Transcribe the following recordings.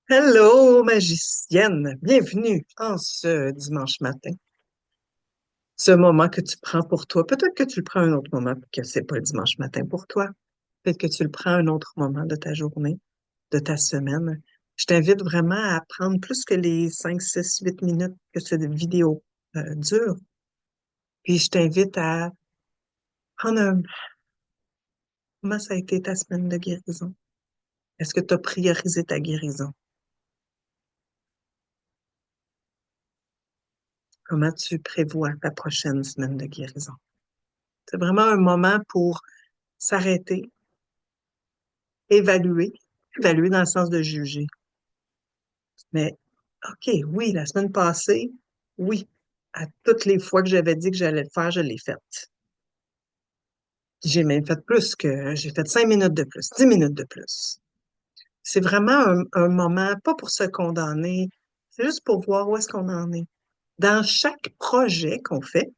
Hello, magicienne. Bienvenue en ce dimanche matin. Ce moment que tu prends pour toi. Peut-être que tu le prends un autre moment, que c'est pas le dimanche matin pour toi. Peut-être que tu le prends un autre moment de ta journée, de ta semaine. Je t'invite vraiment à prendre plus que les 5, 6, 8 minutes que cette vidéo dure. Puis je t'invite à prendre un... Comment ça a été ta semaine de guérison? Est-ce que tu as priorisé ta guérison? Comment tu prévois ta prochaine semaine de guérison? C'est vraiment un moment pour s'arrêter, évaluer, évaluer dans le sens de juger. Mais, OK, oui, la semaine passée, oui, à toutes les fois que j'avais dit que j'allais le faire, je l'ai fait. J'ai même fait plus que, j'ai fait 5 minutes de plus, 10 minutes de plus. C'est vraiment un moment, pas pour se condamner, c'est juste pour voir où est-ce qu'on en est. Dans chaque projet qu'on fait,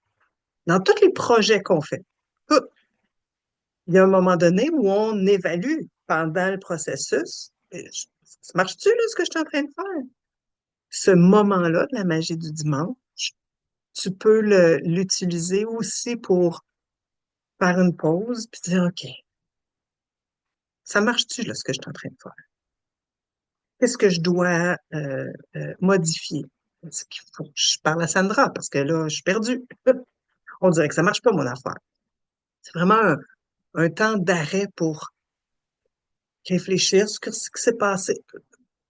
dans tous les projets qu'on fait, tout, il y a un moment donné où on évalue pendant le processus. Ça marche-tu, là, ce que je suis en train de faire? Ce moment-là de la magie du dimanche, tu peux l'utiliser aussi pour faire une pause puis dire, OK, ça marche-tu, là, ce que je suis en train de faire? Qu'est-ce que je dois modifier? Est-ce qu'il faut que je parle à Sandra parce que là, je suis perdue. On dirait que ça marche pas, mon affaire. C'est vraiment un temps d'arrêt pour réfléchir sur ce qui s'est passé.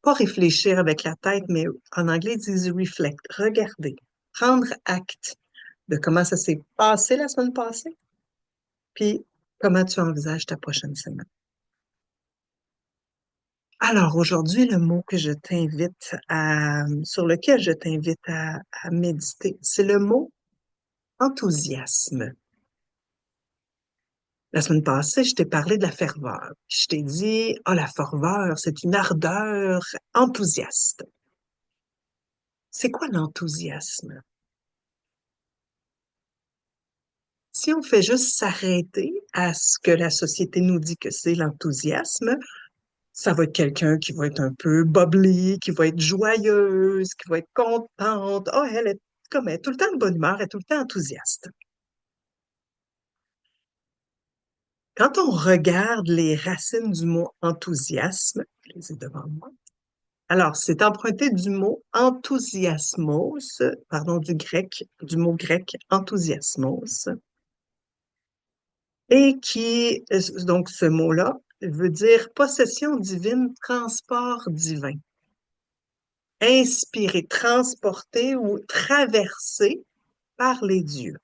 Pas réfléchir avec la tête, mais en anglais, ils disent reflect, regarder, prendre acte de comment ça s'est passé la semaine passée, puis comment tu envisages ta prochaine semaine. Alors aujourd'hui, le mot que je t'invite sur lequel je t'invite à méditer, c'est le mot enthousiasme. La semaine passée, je t'ai parlé de la ferveur. Je t'ai dit, ah, la ferveur, c'est une ardeur enthousiaste. C'est quoi l'enthousiasme? Si on fait juste s'arrêter à ce que la société nous dit que c'est l'enthousiasme, ça va être quelqu'un qui va être un peu bubbly, qui va être joyeuse, qui va être contente. Oh, elle est comme elle est tout le temps de bonne humeur, elle est tout le temps enthousiaste. Quand on regarde les racines du mot enthousiasme, je les ai devant moi. Alors, c'est emprunté du mot enthousiasmos, pardon, du mot grec enthousiasmos, et donc ce mot-là veut dire possession divine, transport divin. Inspiré, transporté ou traversé par les dieux.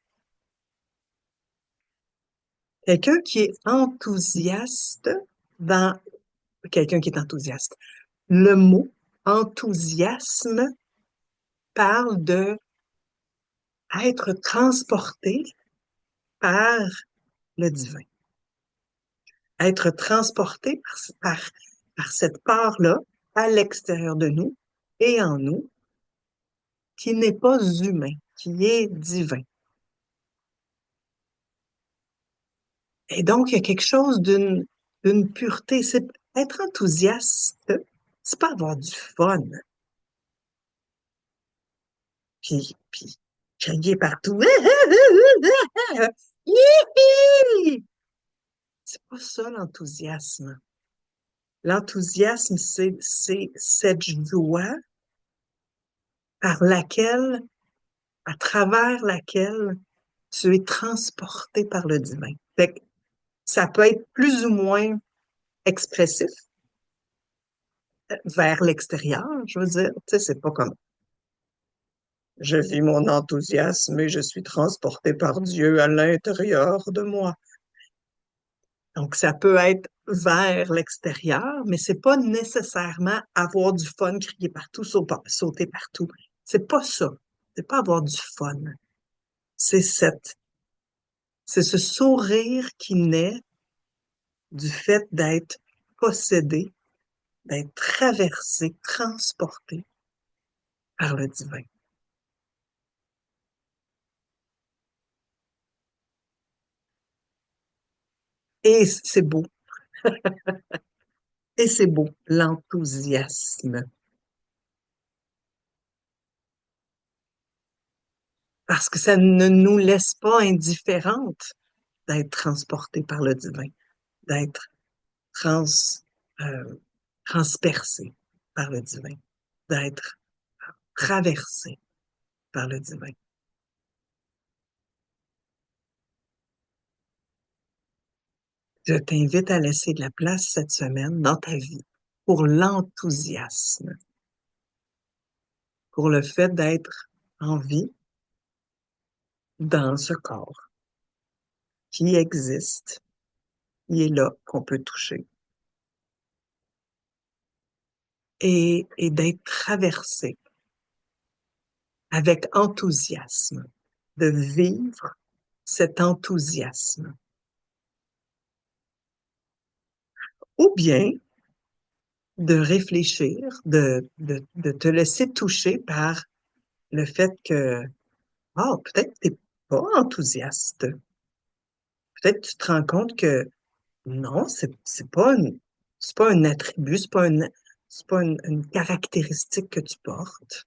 Quelqu'un qui est enthousiaste dans quelqu'un qui est enthousiaste. Le mot enthousiasme parle de être transporté par le divin. Être transporté par cette part-là à l'extérieur de nous et en nous qui n'est pas humain, qui est divin. Et donc, il y a quelque chose d'une pureté. C'est être enthousiaste, c'est pas avoir du fun, puis crier partout. Youpi! C'est pas ça l'enthousiasme. L'enthousiasme, c'est cette joie par laquelle, à travers laquelle tu es transporté par le divin. Fait que ça peut être plus ou moins expressif vers l'extérieur, je veux dire. Tu sais, c'est pas comme je vis mon enthousiasme et je suis transporté par Dieu à l'intérieur de moi. Donc, ça peut être vers l'extérieur, mais c'est pas nécessairement avoir du fun, crier partout, sauter partout. C'est pas ça. C'est pas avoir du fun. C'est c'est ce sourire qui naît du fait d'être possédé, d'être traversé, transporté par le divin. Et c'est beau. Et c'est beau, l'enthousiasme. parce que ça ne nous laisse pas indifférentes d'être transportées par le divin, d'être trans, euh, transpercées par le divin, d'être traversées par le divin. Je t'invite à laisser de la place cette semaine dans ta vie pour l'enthousiasme, pour le fait d'être en vie dans ce corps qui existe, qui est là, qu'on peut toucher, et d'être traversé avec enthousiasme, de vivre cet enthousiasme. Ou bien de réfléchir, de te laisser toucher par le fait que, oh, peut-être que t'es pas enthousiaste. Peut-être que tu te rends compte que non, c'est pas un attribut, c'est pas une caractéristique que tu portes.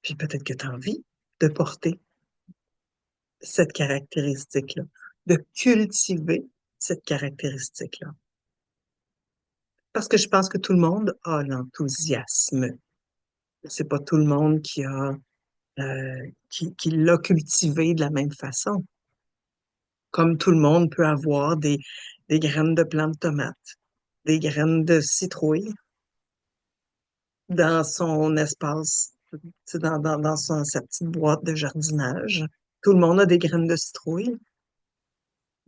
Puis peut-être que tu as envie de porter cette caractéristique-là, de cultiver cette caractéristique-là. Parce que je pense que tout le monde a l'enthousiasme. C'est pas tout le monde qui l'a cultivé de la même façon. Comme tout le monde peut avoir des graines de plantes de tomates, des graines de citrouille dans son espace, tu sais, sa petite boîte de jardinage. Tout le monde a des graines de citrouille,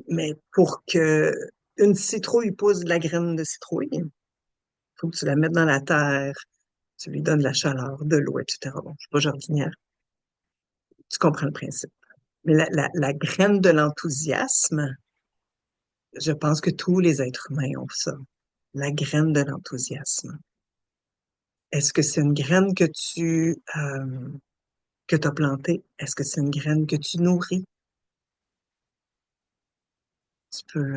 mais pour que une citrouille pousse de la graine de citrouille, il faut que tu la mettes dans la terre, tu lui donnes de la chaleur, de l'eau, etc. Bon, je suis pas jardinière, tu comprends le principe. Mais la graine de l'enthousiasme, je pense que tous les êtres humains ont ça. La graine de l'enthousiasme. Est-ce que c'est une graine que tu as plantée? Est-ce que c'est une graine que tu nourris? Tu peux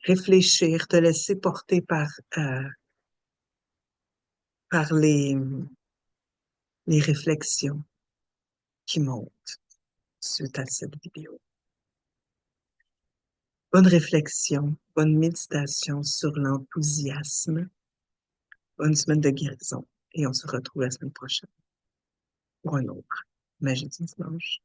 réfléchir, te laisser porter par les réflexions qui montent suite à cette vidéo. Bonne réflexion, bonne méditation sur l'enthousiasme, bonne semaine de guérison et on se retrouve la semaine prochaine pour un autre Magie du dimanche.